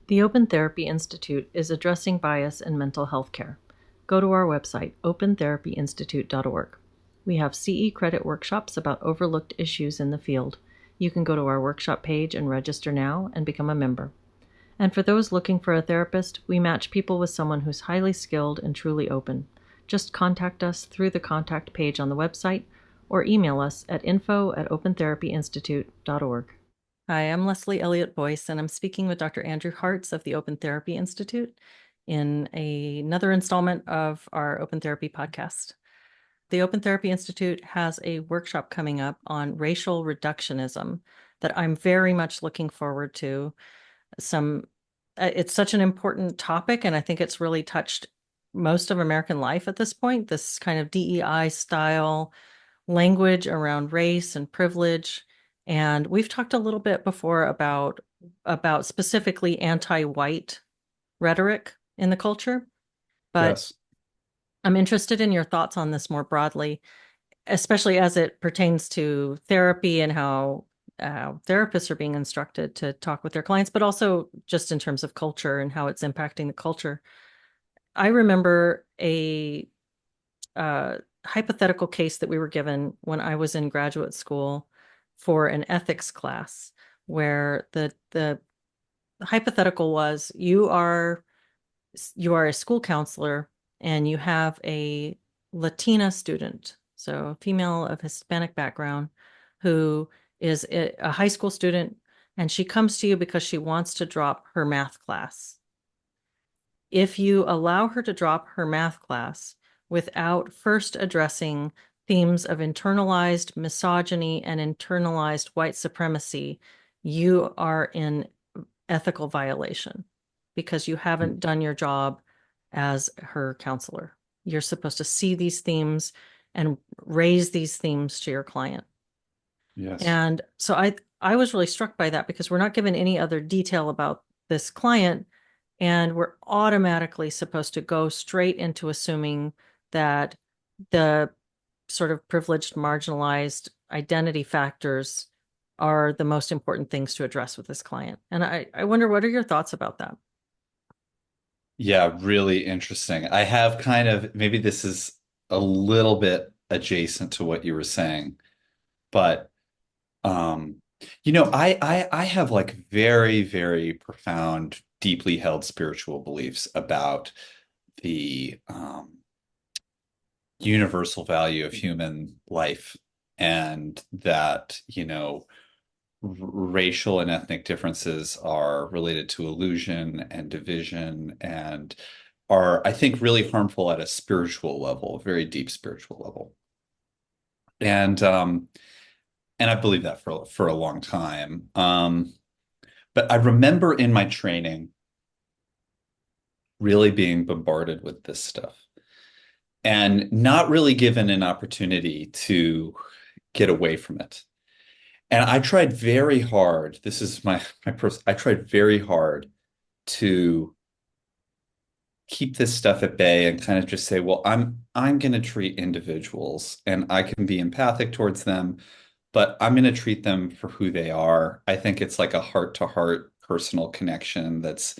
The Open Therapy Institute is addressing bias in mental health care. Go to our website, opentherapyinstitute.org. We have CE credit workshops about overlooked issues in the field. You can go to our workshop page and register now and become a member. And for those looking for a therapist, we match people with someone who's highly skilled and truly open. Just contact us through the contact page on the website or email us at info@opentherapyinstitute.org. Hi, I'm Leslie Elliott Boyce, and I'm speaking with Dr. Andrew Hartz of the Open Therapy Institute in another installment of our Open Therapy podcast. The Open Therapy Institute has a workshop coming up on racial reductionism that I'm very much looking forward to. It's such an important topic, and I think it's really touched most of American life at this point, this kind of DEI style language around race and privilege. And we've talked a little bit before about specifically anti-white rhetoric in the culture, but Yes. I'm interested in your thoughts on this more broadly, especially as it pertains to therapy and how therapists are being instructed to talk with their clients, but also just in terms of culture and how it's impacting the culture. I remember a hypothetical case that we were given when I was in graduate school for an ethics class, where the hypothetical was you are a school counselor and you have a Latina student, so a female of Hispanic background, who is a high school student, and she comes to you because she wants to drop her math class. If you allow her to drop her math class without first addressing themes of internalized misogyny and internalized white supremacy, you are in ethical violation because you haven't done your job as her counselor. You're supposed to see these themes and raise these themes to your client. Yes. And so I was really struck by that because we're not given any other detail about this client, and we're automatically supposed to go straight into assuming that the sort of privileged, marginalized identity factors are the most important things to address with this client. And I wonder, what are your thoughts about that? Yeah, really interesting. I have kind of, maybe this is a little bit adjacent to what you were saying, but um, I have like very, very profound, deeply held spiritual beliefs about the universal value of human life, and that, racial and ethnic differences are related to illusion and division, and are, I think, really harmful at a spiritual level, a very deep spiritual level. And and I believe that for a long time. But I remember in my training really being bombarded with this stuff and not really given an opportunity to get away from it. And I tried very hard. This is my person. I tried very hard to keep this stuff at bay and kind of just say, well, I'm going to treat individuals and I can be empathic towards them, but I'm going to treat them for who they are. I think it's like a heart-to-heart personal connection that's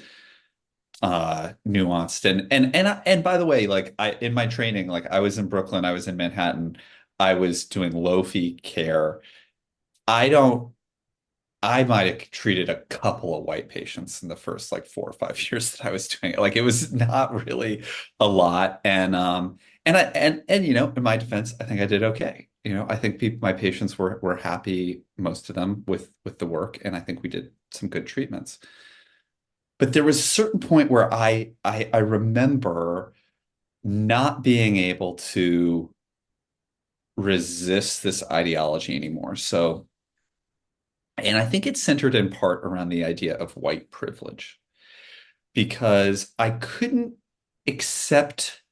nuanced. And by the way, like, I in my training, like, I was in Brooklyn, I was in Manhattan, I was doing low fee care. I don't I might have treated a couple of white patients in the first like 4 or 5 years that I was doing it. Like, it was not really a lot. And in my defense, I think I did okay. I think my patients were happy, most of them, with the work, and I think we did some good treatments. But there was a certain point where I remember not being able to resist this ideology anymore. So, and I think it's centered in part around the idea of white privilege, because I couldn't accept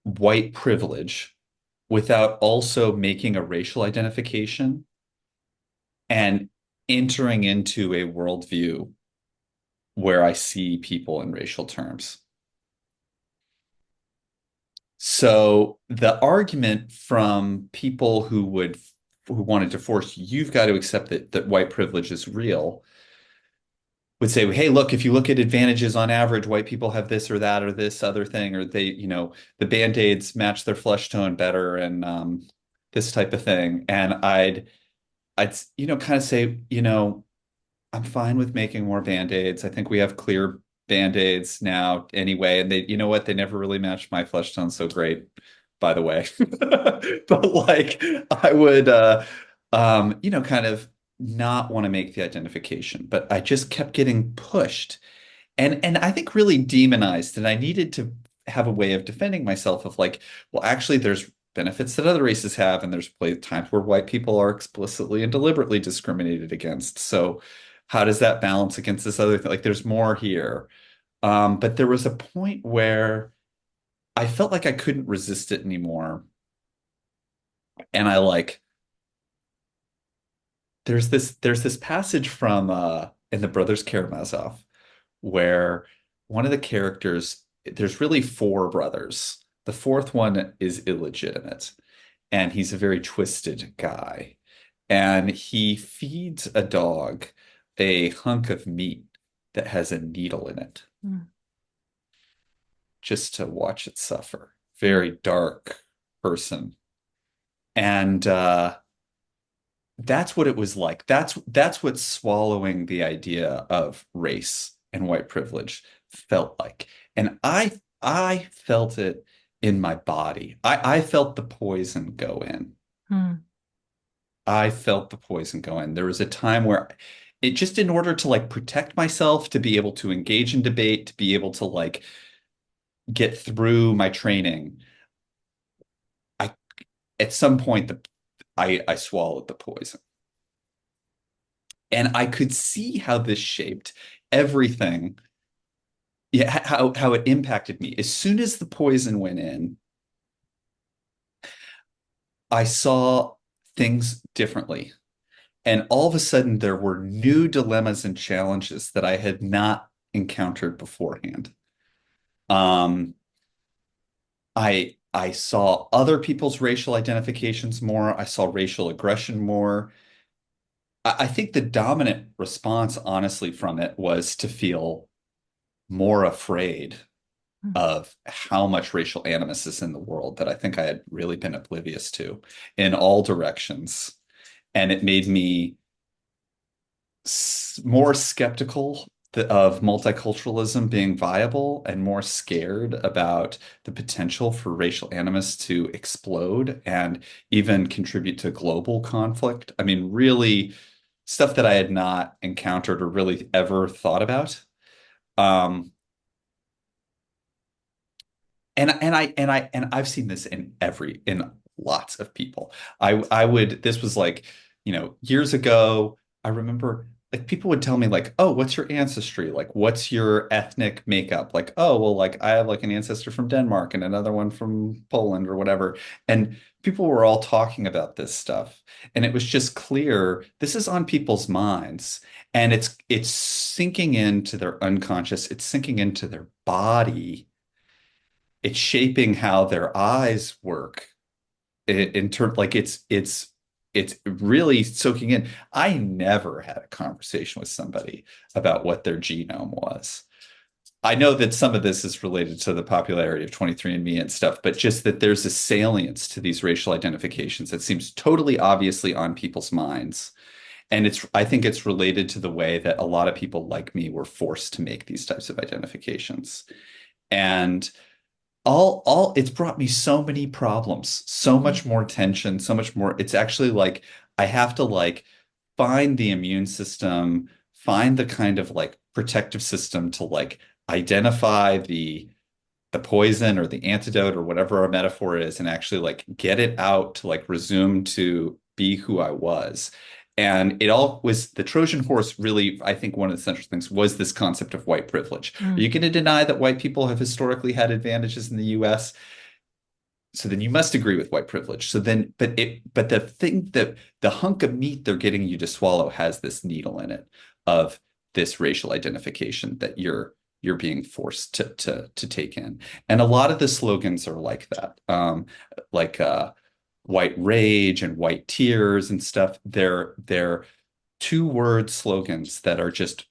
white privilege without also making a racial identification and entering into a worldview where I see people in racial terms. So the argument from people who wanted to force, you've got to accept that white privilege is real, would say, hey, look, if you look at advantages on average, white people have this or that or this other thing, or they, the Band-Aids match their flesh tone better and this type of thing. And I'd, kind of say, I'm fine with making more Band-Aids. I think we have clear Band-Aids now anyway. And they, you know what? They never really matched my flesh tone so great, by the way. But like I would kind of not want to make the identification, but I just kept getting pushed and I think really demonized. And I needed to have a way of defending myself of like, well, actually, there's benefits that other races have, and there's times where white people are explicitly and deliberately discriminated against. So how does that balance against this other thing? Like, there's more here. But there was a point where I felt like I couldn't resist it anymore. And I like there's this passage from in the Brothers Karamazov where one of the characters, there's really four brothers. The fourth one is illegitimate, and he's a very twisted guy. And he feeds a dog a hunk of meat that has a needle in it Mm. just to watch it suffer. Very dark person. And that's what it was like. That's what swallowing the idea of race and white privilege felt like. And I felt it in my body. I felt the poison go in. Mm. I felt the poison go in. There was a time where it just in order to like protect myself, to be able to engage in debate, to be able to like get through my training, I at some point I swallowed the poison. And I could see how this shaped everything. Yeah, how it impacted me. As soon as the poison went in, I saw things differently. And all of a sudden, there were new dilemmas and challenges that I had not encountered beforehand. Um, I saw other people's racial identifications more. I saw racial aggression more. I think the dominant response, honestly, from it was to feel more afraid Mm. of how much racial animus is in the world that I think I had really been oblivious to in all directions. And it made me more skeptical of multiculturalism being viable and more scared about the potential for racial animus to explode and even contribute to global conflict. I mean, really stuff that I had not encountered or really ever thought about. Um, and I've seen this in lots of people. I would this was like, years ago, I remember like people would tell me like, "Oh, what's your ancestry? Like what's your ethnic makeup?" Like, "Oh, well like I have like an ancestor from Denmark and another one from Poland or whatever." And people were all talking about this stuff. And it was just clear this is on people's minds and it's sinking into their unconscious, it's sinking into their body, it's shaping how their eyes work in terms like it's really soaking in. I never had a conversation with somebody about what their genome was. I know that some of this is related to the popularity of 23andMe and stuff, but just that there's a salience to these racial identifications that seems totally obviously on people's minds. And I think it's related to the way that a lot of people like me were forced to make these types of identifications. And all it's brought me so many problems, so Mm. much more tension, so much more. It's actually like I have to like find the immune system, find the kind of like protective system to like identify the poison or the antidote or whatever our metaphor is and actually like get it out to like resume to be who I was. And it all was the Trojan horse, really, I think one of the central things was this concept of white privilege. Are Mm. you going to deny that white people have historically had advantages in the US? So then you must agree with white privilege. So then, but the thing that the hunk of meat they're getting you to swallow has this needle in it of this racial identification that you're being forced to take in. And a lot of the slogans are like that. Like white rage and white tears and stuff. They're two-word slogans that are just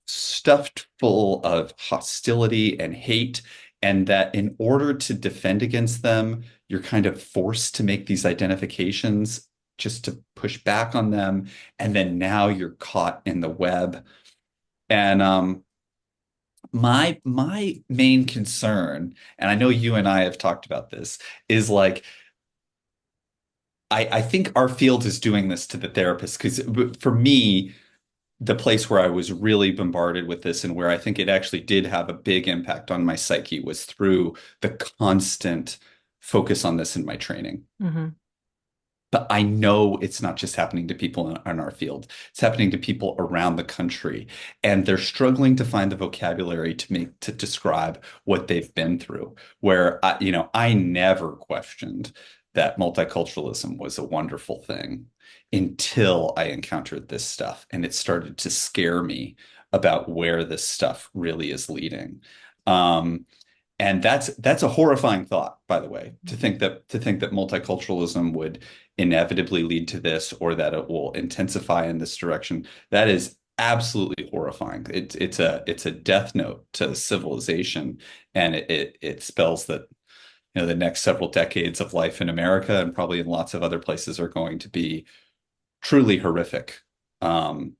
stuffed full of hostility and hate, and that in order to defend against them, you're kind of forced to make these identifications just to push back on them, and then now you're caught in the web. And my main concern, and I know you and I have talked about this, is like I think our field is doing this to the therapist because for me, the place where I was really bombarded with this and where I think it actually did have a big impact on my psyche was through the constant focus on this in my training. Hmm. But I know it's not just happening to people in our field. It's happening to people around the country, and they're struggling to find the vocabulary to describe what they've been through. Where I never questioned that multiculturalism was a wonderful thing until I encountered this stuff, and it started to scare me about where this stuff really is leading. Um, and that's a horrifying thought, by the way, to think that multiculturalism would inevitably lead to this or that it will intensify in this direction. That is absolutely horrifying. It's a death note to civilization, and it spells that the next several decades of life in America and probably in lots of other places are going to be truly horrific. Um,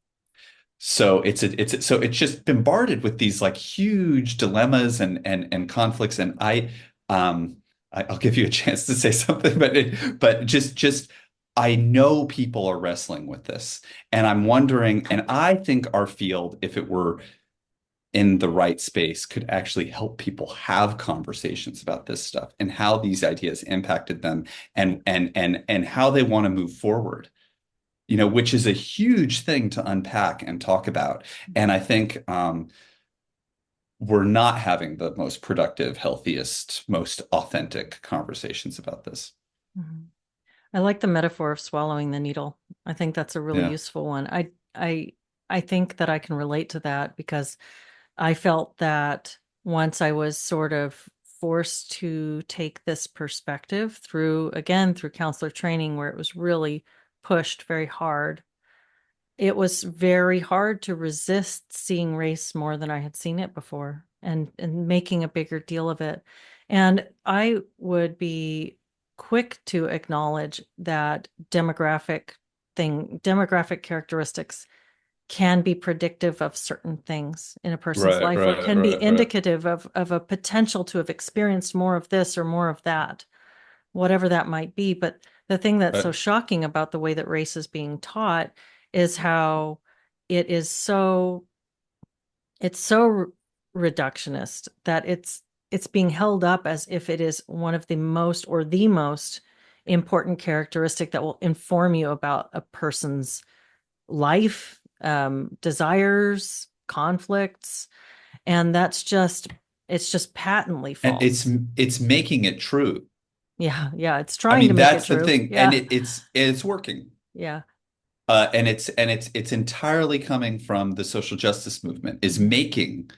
so it's just bombarded with these like huge dilemmas and conflicts. And I'll give you a chance to say something, but just I know people are wrestling with this, and I'm wondering, and I think our field, if it were in the right space, could actually help people have conversations about this stuff and how these ideas impacted them, and how they want to move forward, which is a huge thing to unpack and talk about. And I think we're not having the most productive, healthiest, most authentic conversations about this. Hmm. I like the metaphor of swallowing the needle. I think that's a really Yeah. useful one. I think that I can relate to that because I felt that once I was sort of forced to take this perspective through counselor training, where it was really pushed very hard, it was very hard to resist seeing race more than I had seen it before and making a bigger deal of it. And I would be quick to acknowledge that demographic characteristics can be predictive of certain things in a person's Right, life, or right, can be right, right. indicative of a potential to have experienced more of this or more of that, whatever that might be. But the thing that's so Right. shocking about the way that race is being taught is how it is so it's so reductionist that it's being held up as if it is one of the most or the most important characteristic that will inform you about a person's life, desires, conflicts, and it's just patently And false. it's making it true. Yeah, it's I trying to mean, make it that's the true. thing, and Yeah, it's working. yeah. And it's entirely coming from the social justice movement, is making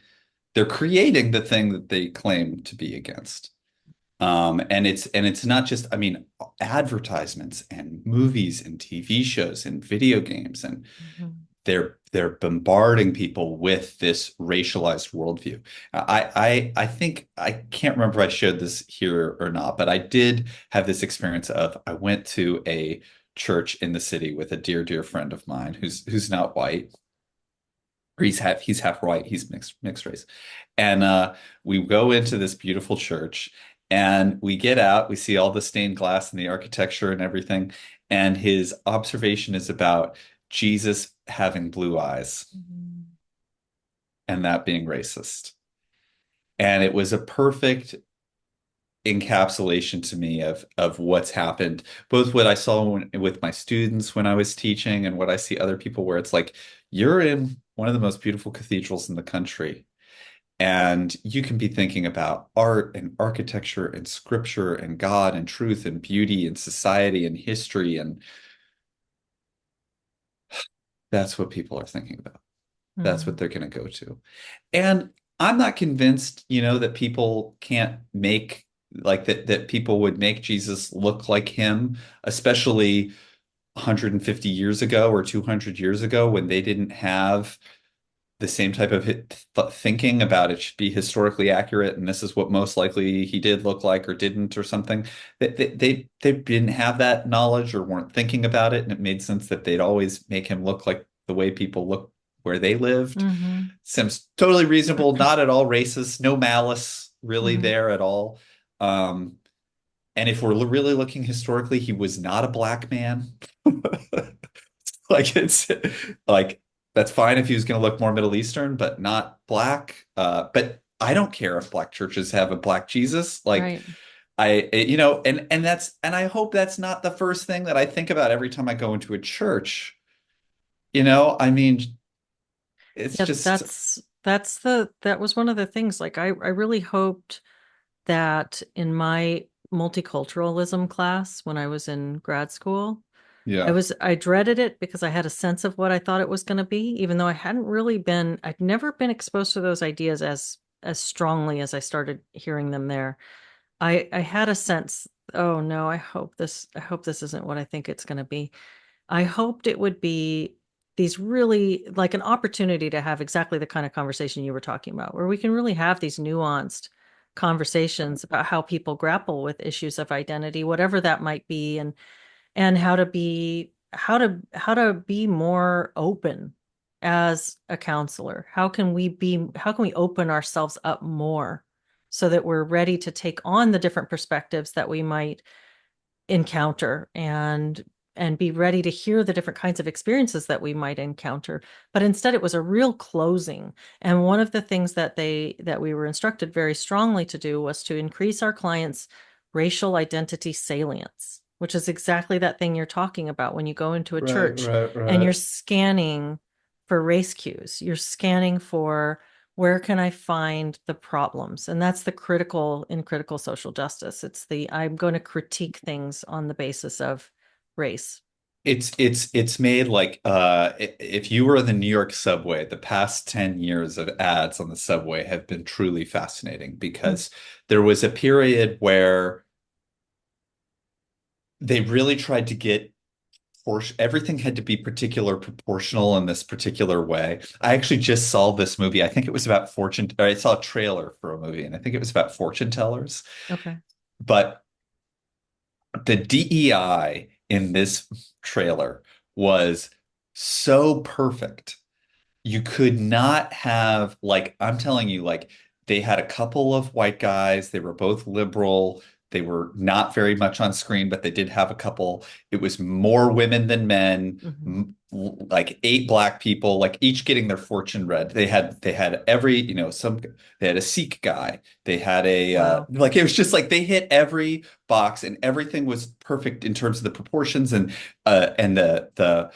they're creating the thing that they claim to be against. And it's not just, I mean, advertisements and movies and TV shows and video games, and Mhm. they're bombarding people with this racialized worldview. I think I can't remember if I showed this here or not, but I did have this experience of I went to a church in the city with a dear friend of mine who's not white, or he's half white, he's mixed race. And we go into this beautiful church, and we get out, we see all the stained glass and the architecture and everything. And his observation is about Jesus having blue eyes Mhm. and that being racist. And it was a perfect encapsulation to me of what's happened, both what I saw with my students when I was teaching and what I see other people, where it's like you're in one of the most beautiful cathedrals in the country. And you can be thinking about art and architecture and scripture and God and truth and beauty and society and history. And that's what people are thinking about. That's what Mhm. they're going to go to. And I'm not convinced, that people can't make like that people would make Jesus look like him, especially 150 years ago or 200 years ago when they didn't have the same type of thinking about it should be historically accurate, and this is what most likely he did look like or didn't or something. They didn't have that knowledge or weren't thinking about it, and it made sense that they'd always make him look like the way people look where they lived. Hmm. Seems totally reasonable, not at all racist, no malice really Hmm. there at all. Um, and if we're really looking historically, he was not a black man. Like it's like that's fine if he was going to look more Middle Eastern, but not black. But I don't care if black churches have a black Jesus. Like Right. and I hope that's not the first thing that I think about every time I go into a church. I mean, it's Yeah, just that was one of the things. Like I really hoped that in my multiculturalism class when I was in grad school, yeah, I dreaded it because I had a sense of what I thought it was going to be, even though I'd never been exposed to those ideas as strongly as I started hearing them there. I had a sense, oh no, I hope this isn't what I think it's going to be. I hoped it would be these really like an opportunity to have exactly the kind of conversation you were talking about, where we can really have these nuanced conversations about how people grapple with issues of identity, whatever that might be, and how to be more open as a counselor. How can we open ourselves up more so that we're ready to take on the different perspectives that we might encounter and be ready to hear the different kinds of experiences that we might encounter. But instead it was a real closing. And one of the things that we were instructed very strongly to do was to increase our clients' racial identity salience, which is exactly that thing you're talking about when you go into a right, church right, and you're right. scanning for race cues. You're scanning for where can I find the problems? And that's the critical in critical social justice. It's the I'm going to critique things on the basis of race. It's made like if you were in the New York subway, the past 10 years of ads on the subway have been truly fascinating Mm. because there was a period where they really tried to get everything had to be particular proportional in this particular way. I actually just saw this movie. I think it was about fortune, or I saw a trailer for a movie, and I think it was about fortune tellers. Okay. But the DEI in this trailer was so perfect. You could not have, like, I'm telling you, like, they had a couple of white guys. They were both liberal. They were not very much on screen, but they did have a couple. It was more women than men, Hmm. like eight black people, like each getting their fortune read. They had every, some they had a Sikh guy. They had a Wow. like it was just like they hit every box and everything was perfect in terms of the proportions and the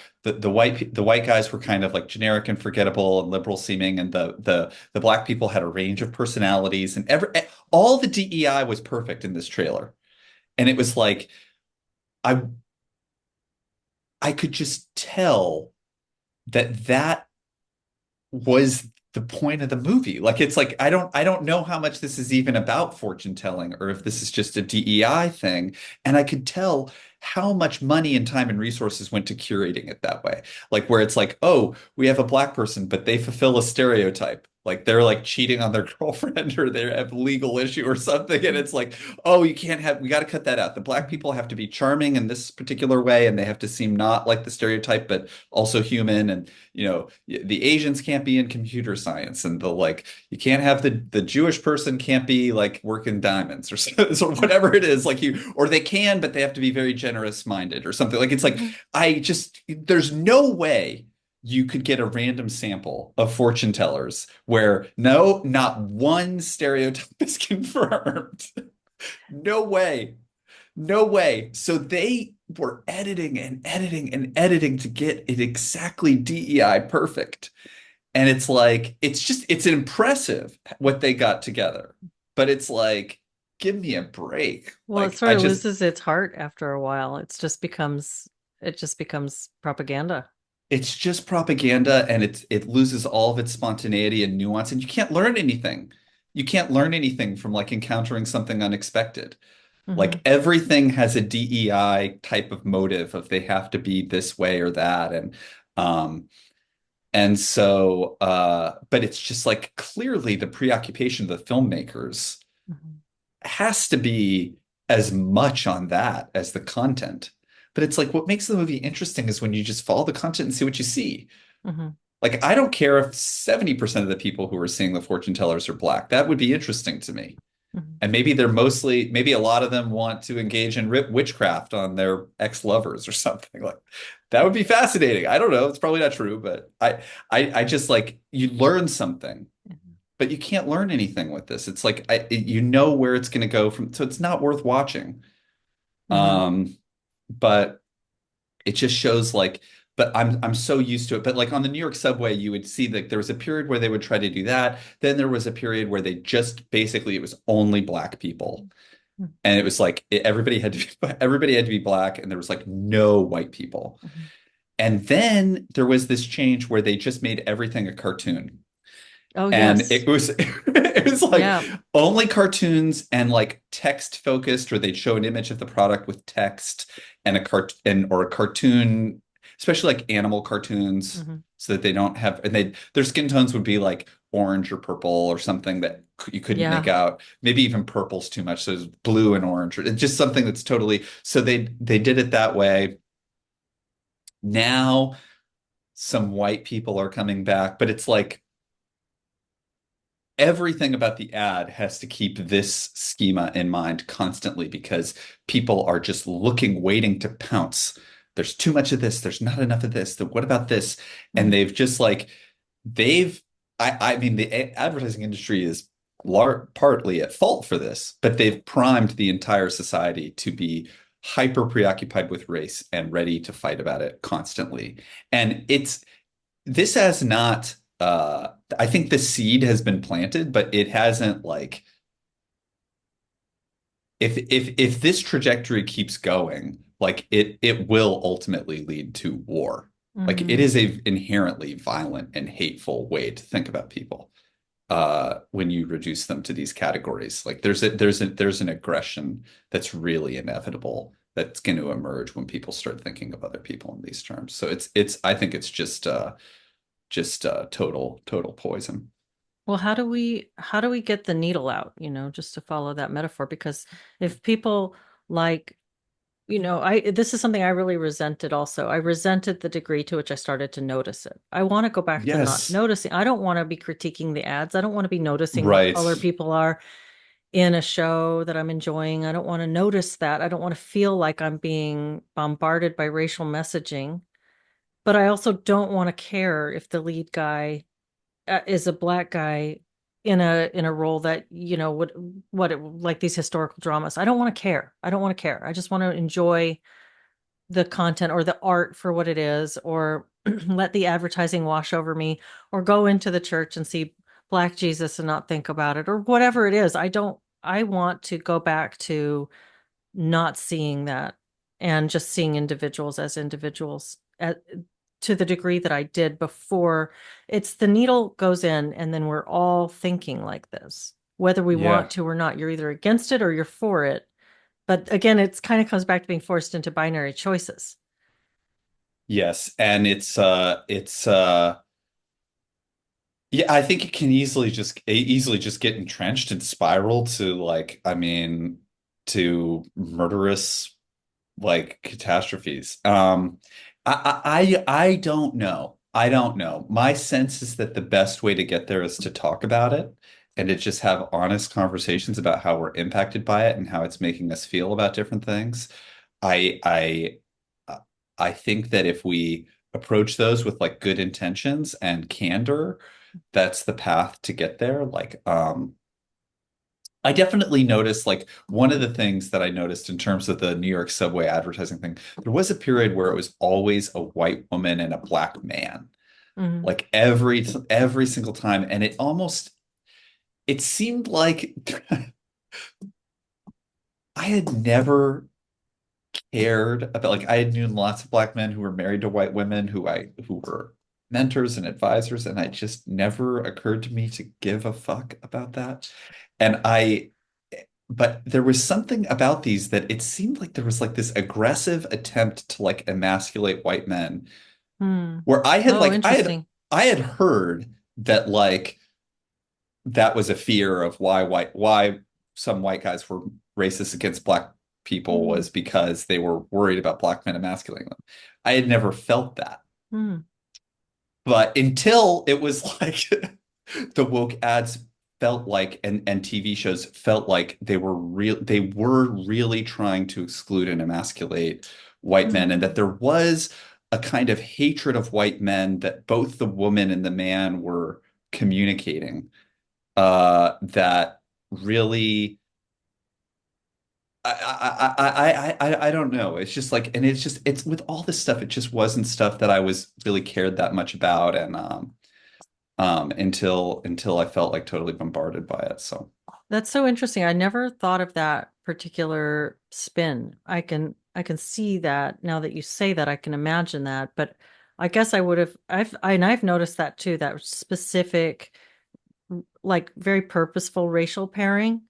white guys were kind of like generic and forgettable and liberal seeming, and the black people had a range of personalities, and all the DEI was perfect in this trailer. And it was like I I could just tell that was the point of the movie. Like it's like I don't know how much this is even about fortune telling or if this is just a DEI thing. And I could tell how much money and time and resources went to curating it that way. Like where it's like, oh, we have a black person, but they fulfill a stereotype. Like they're like cheating on their girlfriend or they have a legal issue or something. And it's like, oh, we got to cut that out. The black Mhm. people have to be charming in this particular way and they have to seem not like the stereotype, but also human. And the Asians can't be in computer science, and the like you can't have the Jewish person can't be like working diamonds or so whatever it is, like or they can, but they have to be very generous minded or something. Like it's like Mhm. there's no way you could get a random sample of fortune tellers where no, not one stereotype is confirmed. No way. No way. So they were editing and editing and editing to get it exactly DEI perfect. And it's like, it's impressive what they got together. But it's like, give me a break. Well, it Like, sort of loses its heart after a while. It just becomes propaganda. it's just propaganda and it loses all of its spontaneity and nuance. And you can't learn anything. You can't learn anything from like encountering something unexpected. Like Hmm. everything has a DEI type of motive of they have to be this way or that. Um And so, but it's just like clearly the preoccupation of the filmmakers Mhm. has to be as much on that as the content. But it's like what makes the movie interesting is when you just follow the content and see what you see. Mhm. Like, I don't care if 70% of the people who are seeing the fortune tellers are black. That would be interesting to me. Mhm. And maybe they're mostly, maybe a lot of them want to engage in witchcraft on their ex-lovers or something like that would be fascinating. I don't know. It's probably not true, but I just like you learn something, Mhm. but you can't learn anything with this. It's like you know where it's going to go from, so it's not worth watching. Mhm. But it just shows like, but I'm so used to it. But like on the New York subway, you would see like there was a period where they would try to do that. Then there was a period where they just basically it was only black people. And it was like everybody had to everybody had to be black, and there was like no white people. Mhm. And then there was this change where they just made everything a cartoon. Oh, And yes. it was it was like Yeah. only cartoons and like text focused, or they'd show an image of the product with text and or a cartoon, especially like animal cartoons, Mhm. so that they don't have and they their skin tones would be like orange or purple or something that you couldn't make Yeah. out. Maybe even purple's too much, so it's blue and orange. It's just something that's totally so they did it that way. Now some white people are coming back, but it's like everything about the ad has to keep this schema in mind constantly because people are just looking, waiting to pounce. There's too much of this. There's not enough of this. What about this? And Mhm. they've just like, they've, I mean, the advertising industry is partly at fault for this, but they've primed the entire society to be hyper preoccupied with race and ready to fight about it constantly. And this has not I think the seed has been planted, but it hasn't like if this trajectory keeps going, like it will ultimately lead to war. Like it Mhm. is a inherently violent and hateful way to think about people when you reduce them to these categories. Like there's an aggression that's really inevitable that's going to emerge when people start thinking of other people in these terms. So it's I think it's just total poison. Well, how do we get the needle out, just to follow that metaphor? Because if people like, I this is something I really resented also. I resented the degree to which I started to notice it. I want to go back to not Yes, noticing. I don't want to be critiquing the ads. I don't want to be noticing what right. color people are in a show that I'm enjoying. I don't want to notice that. I don't want to feel like I'm being bombarded by racial messaging. But I also don't want to care if the lead guy is a black guy in a role that would what it like these historical dramas. I don't want to care. I don't want to care. I just want to enjoy the content or the art for what it is, or let the advertising wash over me, or go into the church and see black Jesus and not think about it, or whatever it is. I want to go back to not seeing that and just seeing individuals as individuals to the degree that I did before. It's the needle goes in and then we're all thinking like this, whether we Yeah. want to or not. You're either against it or you're for it. But again, it's kind of comes back to being forced into binary choices. Yes. And it's yeah, I think it can easily just get entrenched and spiral to like, I mean, to murderous like catastrophes. I don't know. I don't know. My sense is that the best way to get there is to talk about it and to just have honest conversations about how we're impacted by it and how it's making us feel about different things. I I I think that if we approach those with like good intentions and candor, that's the path to get there. Like, I definitely noticed like one of the things that I noticed in terms of the New York subway advertising thing, there was a period where it was always a white woman and a black man, Mhm. like every single time. And it seemed like I had never cared about like I had known lots of black men who were married to white women who were mentors and advisors, and it just never occurred to me to give a fuck about that. And but there was something about these that it seemed like there was like this aggressive attempt to like emasculate white men Hmm. where Oh, interesting. I had heard that like that was a fear of why some white guys were racist against black people Mm, was because they were worried about black men emasculating them. I had never felt that. mm, But until it was like the woke ads felt like and TV shows felt like they were really trying to exclude and emasculate white men, and that mm, there was a kind of hatred of white men that both the woman and the man were communicating that really I don't know. It's just like, and it's just, it's with all this stuff, it just wasn't stuff that I was really cared that much about. And until I felt like totally bombarded by it. So That's so interesting. I never thought of that particular spin. I can see that now that you say that, I can imagine that, but I guess I would have and I've noticed that too, that specific like very purposeful racial pairing.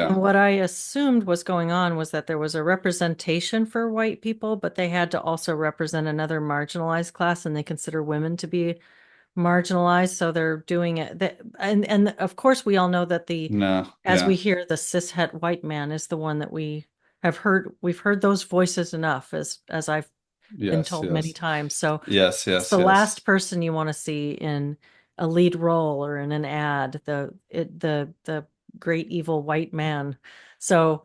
And yeah, what I assumed was going on was that there was a representation for white people, but they had to also represent another marginalized class, and they consider women to be marginalized, so they're doing it. And of course, we all know that the no, as we yeah, hear, the cishet white man is the one that we have heard. We've heard those voices enough, as I've been yes, told many yes, times. So yes, it's yes, the yes. last person you want to see in a lead role or in an ad, the great evil white man. So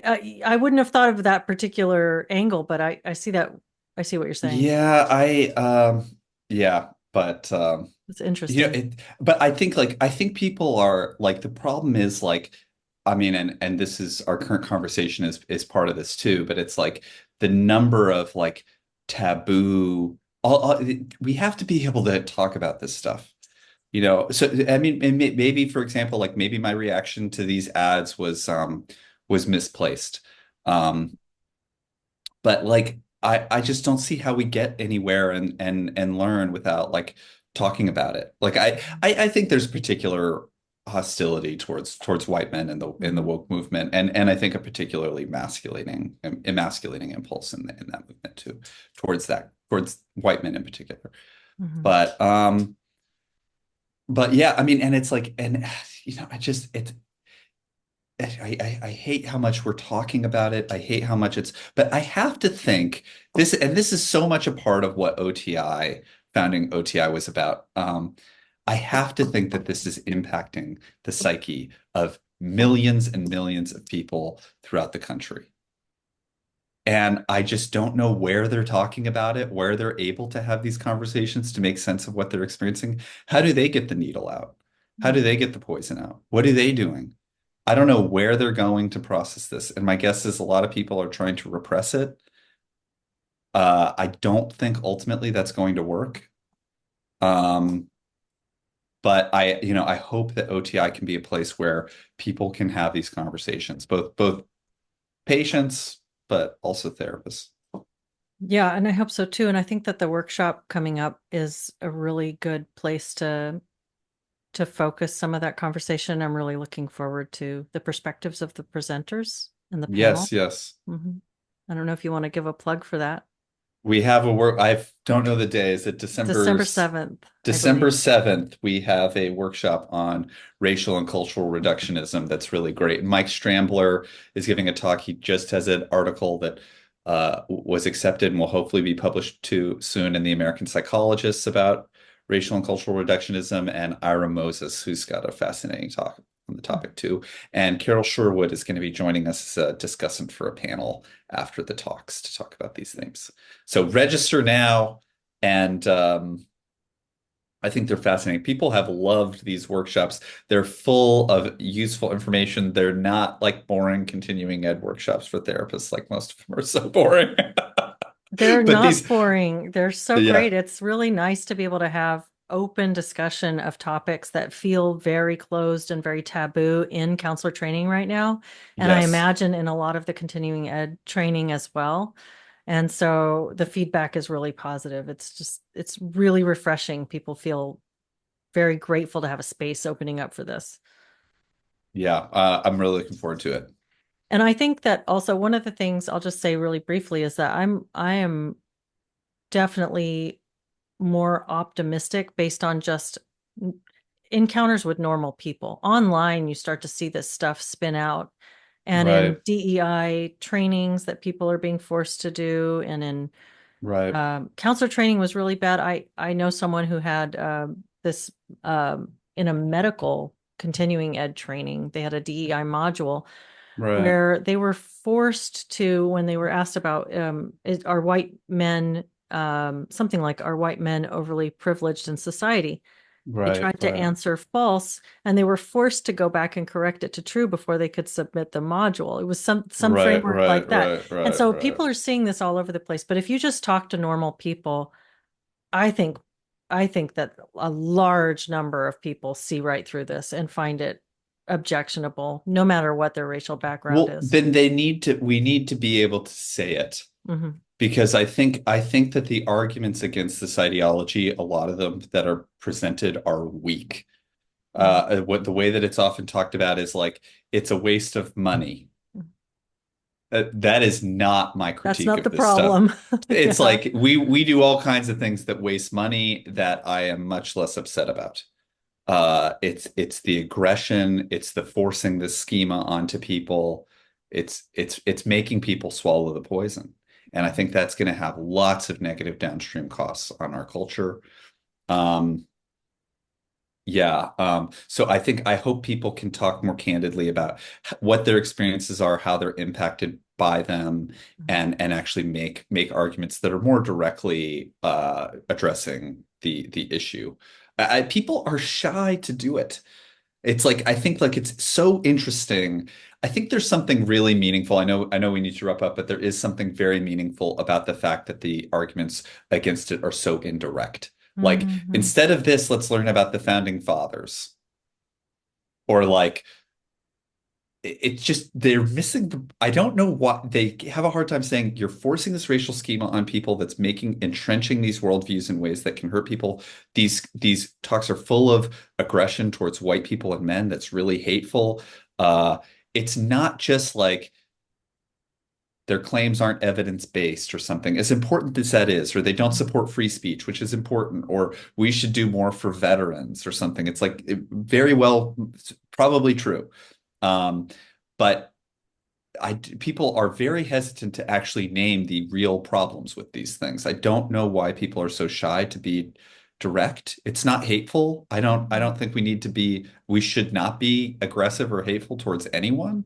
I wouldn't have thought of that particular angle, but I see that. I see what you're saying. Yeah, yeah, but It's you know, interesting. but I think people are like the problem is like I mean and this is our current conversation is part of this too, but it's like the number of like taboo we have to be able to talk about this stuff. You know, so I mean maybe for example like maybe my reaction to these ads was misplaced. Um but like I just don't see how we get anywhere and learn without like talking about it. Like I think there's particular hostility towards white men in the Mhm, woke movement, and I think a particularly emasculating impulse in that movement too, towards white men in particular. mhm. But but yeah, I mean, and it's like, and you know, I hate how much we're talking about it. I hate how much it's, but I have to think this, and this is so much a part of what founding OTI was about. I have to think that this is impacting the psyche of millions and millions of people throughout the country. And I just don't know where they're talking about it, where they're able to have these conversations to make sense of what they're experiencing. How do they get the needle out? How do they get the poison out? What are they doing? I don't know where they're going to process this. And my guess is a lot of people are trying to repress it. I don't think ultimately that's going to work. Um, but I hope that OTI can be a place where people can have these conversations, both patients, but also therapists. Yeah, and I hope so too. And I think that the workshop coming up is a really good place to focus some of that conversation. I'm really looking forward to the perspectives of the presenters and the panel. Yes, yes. Hmm. I don't know if you want to give a plug for that. We have a work, I don't know the day. Is it December 7th, I December believe. 7th? We have a workshop on racial and cultural reductionism that's really great. And Mike Strambler is giving a talk. He just has an article that was accepted and will hopefully be published too soon in the American Psychologists about racial and cultural reductionism, and Ira Moses, who's got a fascinating talk on the topic too. And Carol Sherwood is going to be joining us as a discussant for a panel after the talks to talk about these themes. So register now, and I think they're fascinating. People have loved these workshops. They're full of useful information. They're not like boring continuing ed workshops for therapists, like most of them are so boring. They're But not these, boring. They're so yeah, great. It's really nice to be able to have open discussion of topics that feel very closed and very taboo in counselor training right now. And I yes, imagine in a lot of the continuing ed training as well. And so the feedback is really positive. It's really refreshing. People feel very grateful to have a space opening up for this. yeah. I'm really looking forward to it. And I think that also one of the things I'll just say really briefly is that I am definitely more optimistic based on just encounters with normal people. Online, you start to see this stuff spin out. And in Right, DEI trainings that people are being forced to do, and in right, counselor training was really bad. I know someone who had this in a medical continuing ed training. They had a DEI module right, where they were forced to, when they were asked about are white men, something like, are white men overly privileged in society? They right, tried to right, answer false, and they were forced to go back and correct it to true before they could submit the module. It was some right, framework right, like that. right, And right, so right. people are seeing this all over the place. But if you just talk to normal people, I think I think that a large number of people see right through this and find it objectionable, no matter what their racial background Well, is. then we need to be able to say it. Hmm. Because I think that the arguments against this ideology, a lot of them that are presented are weak. Hmm. What the way that it's often talked about is like it's a waste of money. That is not my That's critique not of the this stuff. problem. It's Yeah. like we do all kinds of things that waste money that I am much less upset about. It's the aggression, it's the forcing the schema onto people. It's making people swallow the poison. And I think that's going to have lots of negative downstream costs on our culture. Um, yeah. So I hope people can talk more candidly about what their experiences are, how they're impacted by them, and actually make arguments that are more directly addressing the issue. People are shy to do it. It's like I think like it's so interesting. I think there's something really meaningful. I know we need to wrap up, but there is something very meaningful about the fact that the arguments against it are so indirect. Like Hmm. instead of this, let's learn about the founding fathers. Or like it's just they're missing the I don't know what they have a hard time saying you're forcing this racial schema on people that's making entrenching these worldviews in ways that can hurt people. These talks are full of aggression towards white people and men that's really hateful. Uh it's not just like their claims aren't evidence-based or something, as important as that is, or they don't support free speech, which is important, or we should do more for veterans or something. It's like very well, probably true. Um, but people are very hesitant to actually name the real problems with these things. I don't know why people are so shy to be direct. It's not hateful. I don't think we should not be aggressive or hateful towards anyone.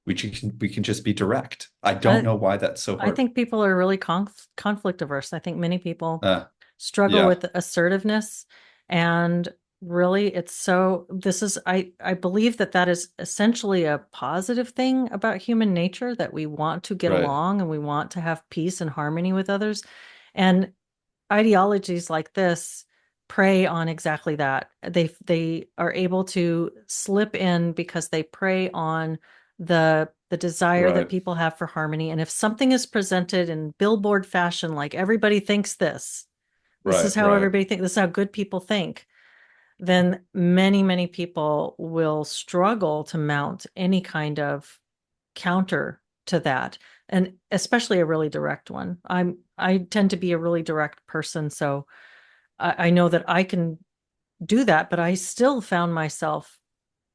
We can just be direct. I don't I know why that's so I hard. think people are really conflict averse. I think many people Uh, struggle yeah, with assertiveness, and really it's so this is I believe that that is essentially a positive thing about human nature, that we want to get right, along and we want to have peace and harmony with others. And ideologies like this prey on exactly that. They are able to slip in because they prey on the desire that right, people have for harmony. And if something is presented in billboard fashion, like everybody thinks this is right, how right. everybody thinks, this is how good people think, then many people will struggle to mount any kind of counter to that, and especially a really direct one. I tend to be a really direct person, so I know that I can do that, but I still found myself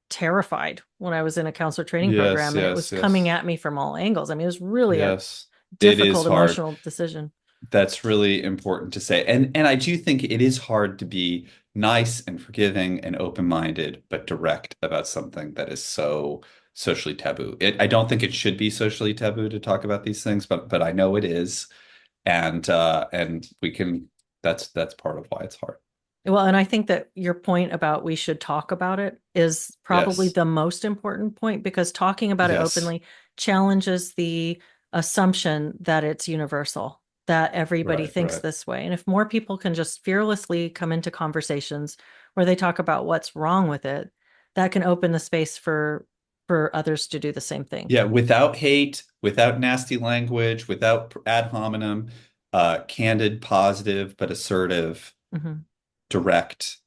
terrified when I was in a counselor training Yes, program and it was yes, coming yes, at me from all angles. I mean, it was really a yes. It is difficult hard. emotional decision. That's really important to say. And I do think it is hard to be nice and forgiving and open-minded, but direct about something that is so socially taboo. I don't think it should be socially taboo to talk about these things, but I know it is. And we can that's part of why it's hard. Well, and I think that your point about we should talk about it is probably Yes. the most important point, because talking about it Yes. openly challenges the assumption that it's universal, that everybody Right, thinks right. this way. And if more people can just fearlessly come into conversations where they talk about what's wrong with it, that can open the space for others to do the same thing. Yeah, without hate, without nasty language, without ad hominem, candid, positive, but assertive, Mhm. direct.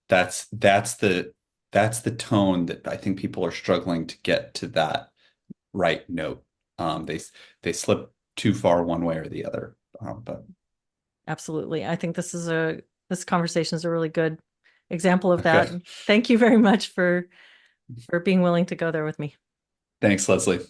That's the tone that I think people are struggling to get to that right note. They slip too far one way or the other. But Absolutely. I think this conversation is a really good example of that. Okay. Thank you very much for being willing to go there with me. Thanks, Leslie.